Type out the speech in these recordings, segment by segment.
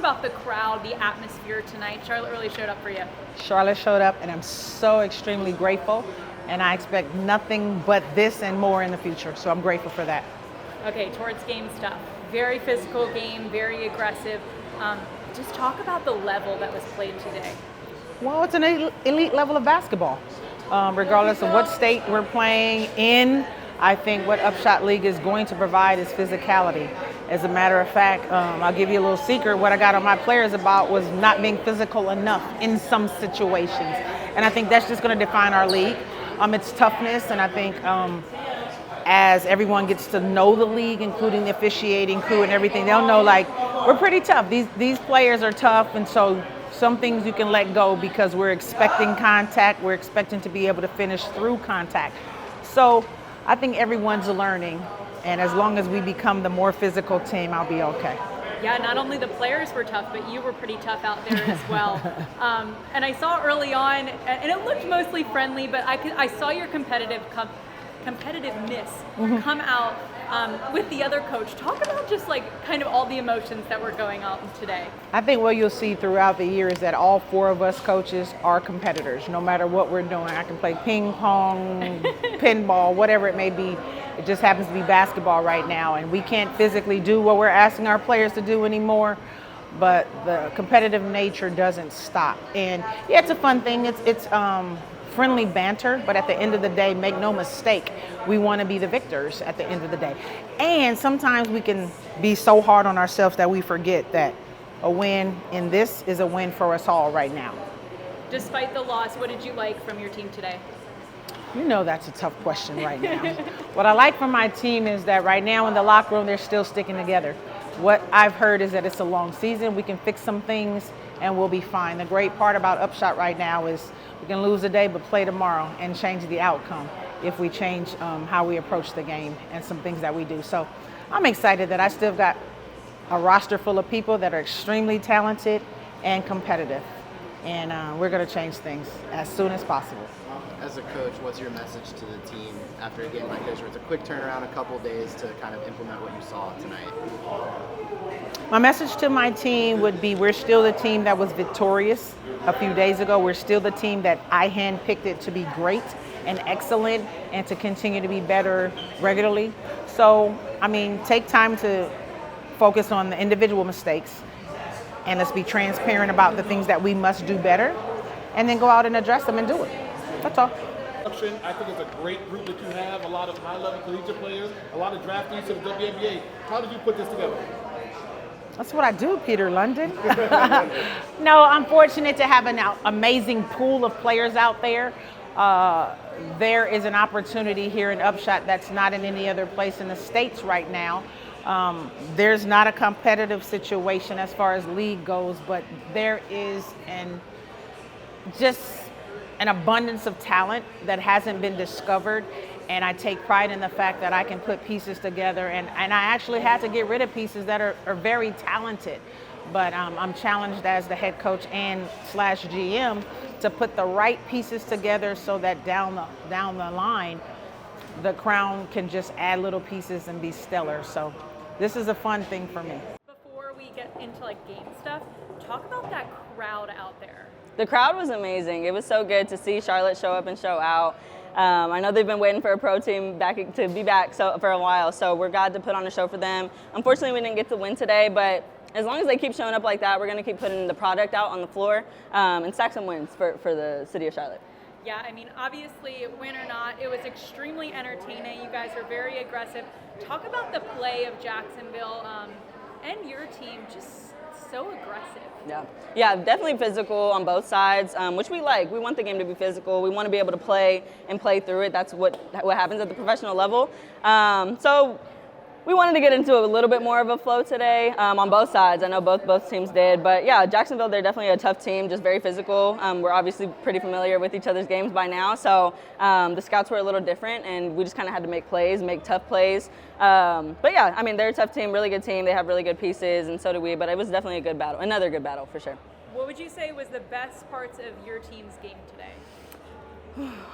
about the crowd, the atmosphere tonight. Charlotte really showed up for you. Charlotte showed up, and I'm so extremely grateful, and I expect nothing but this and more in the future, so I'm grateful for that. Okay, towards game stuff. Very physical game, very aggressive. Just talk about the level that was played today. Well, it's an elite level of basketball. Regardless of what state we're playing in, I think what UPSHOT League is going to provide is physicality. As a matter of fact, I'll give you a little secret. What I got on my players about was not being physical enough in some situations. And I think that's just going to define our league. It's toughness, and I think as everyone gets to know the league, including the officiating crew and everything, they'll know, like, we're pretty tough. These players are tough, and so some things you can let go because we're expecting contact. We're expecting to be able to finish through contact. So I think everyone's learning, and as long as we become the more physical team, I'll be okay. Yeah, not only the players were tough, but you were pretty tough out there as well. And I saw early on, and it looked mostly friendly, but I saw your competitiveness come out with the other coach. Talk about just like kind of all the emotions that were going on today. I think what you'll see throughout the year is that all four of us coaches are competitors, no matter what we're doing. I can play ping pong, pinball, whatever it may be. It just happens to be basketball right now, and we can't physically do what we're asking our players to do anymore, but the competitive nature doesn't stop. And yeah, it's a fun thing. It's friendly banter, but at the end of the day, make no mistake, we want to be the victors at the end of the day. And sometimes we can be so hard on ourselves that we forget that a win in this is a win for us all right now. Despite the loss, what did you like from your team today? You know that's a tough question right now. What I like from my team is that right now in the locker room, they're still sticking together. What I've heard is that it's a long season. We can fix some things and we'll be fine. The great part about UPSHOT right now is we can lose a day but play tomorrow and change the outcome if we change how we approach the game and some things that we do. So I'm excited that I still got a roster full of people that are extremely talented and competitive. And we're going to change things as soon as possible. As a coach, what's your message to the team after a game like this, where it's a quick turnaround, a couple days to kind of implement what you saw tonight? My message to my team would be we're still the team that was victorious a few days ago. We're still the team that I handpicked it to be great and excellent and to continue to be better regularly. So, I mean, take time to focus on the individual mistakes and let's be transparent about the things that we must do better and then go out and address them and do it. That's all. I think it's a great group that you have, a lot of high-level collegiate players, a lot of draftees to the WNBA. How did you put this together? That's what I do, Peter London. No, I'm fortunate to have an amazing pool of players out there. There is an opportunity here in UPSHOT that's not in any other place in the States right now. There's not a competitive situation as far as league goes, but there is just an abundance of talent that hasn't been discovered, and I take pride in the fact that I can put pieces together, and I actually had to get rid of pieces that are very talented, but I'm challenged as the head coach and / GM to put the right pieces together so that down the line the Crown can just add little pieces and be stellar. So this is a fun thing for me. Before we get into like game stuff, talk about that crowd out there. The crowd was amazing. It was so good to see Charlotte show up and show out. I know they've been waiting for a pro team to be back for a while, so we're glad to put on a show for them. Unfortunately, we didn't get to win today, but as long as they keep showing up like that, we're going to keep putting the product out on the floor and stack some wins for the city of Charlotte. Yeah, I mean, obviously, win or not, it was extremely entertaining. You guys were very aggressive. Talk about the play of Jacksonville and your team, just so aggressive. Yeah, definitely physical on both sides, which we like. We want the game to be physical. We want to be able to play through it. That's what happens at the professional level. So we wanted to get into a little bit more of a flow today on both sides. I know both teams did, but yeah, Jacksonville, they're definitely a tough team, just very physical. We're obviously pretty familiar with each other's games by now, so the scouts were a little different, and we just kind of had to make tough plays. But yeah, I mean, they're a tough team, really good team. They have really good pieces, and so do we, but it was definitely a good battle, another good battle for sure. What would you say was the best parts of your team's game today?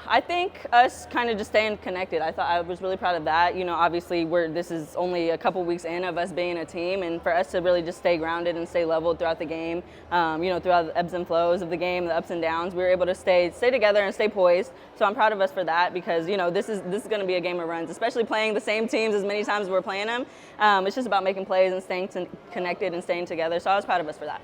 I think us kind of just staying connected. I was really proud of that. You know, obviously this is only a couple weeks in of us being a team, and for us to really just stay grounded and stay level throughout the game, you know, throughout the ebbs and flows of the game, the ups and downs, we were able to stay together and stay poised. So I'm proud of us for that, because, you know, this is going to be a game of runs, especially playing the same teams as many times as we're playing them. It's just about making plays and staying connected and staying together. So I was proud of us for that.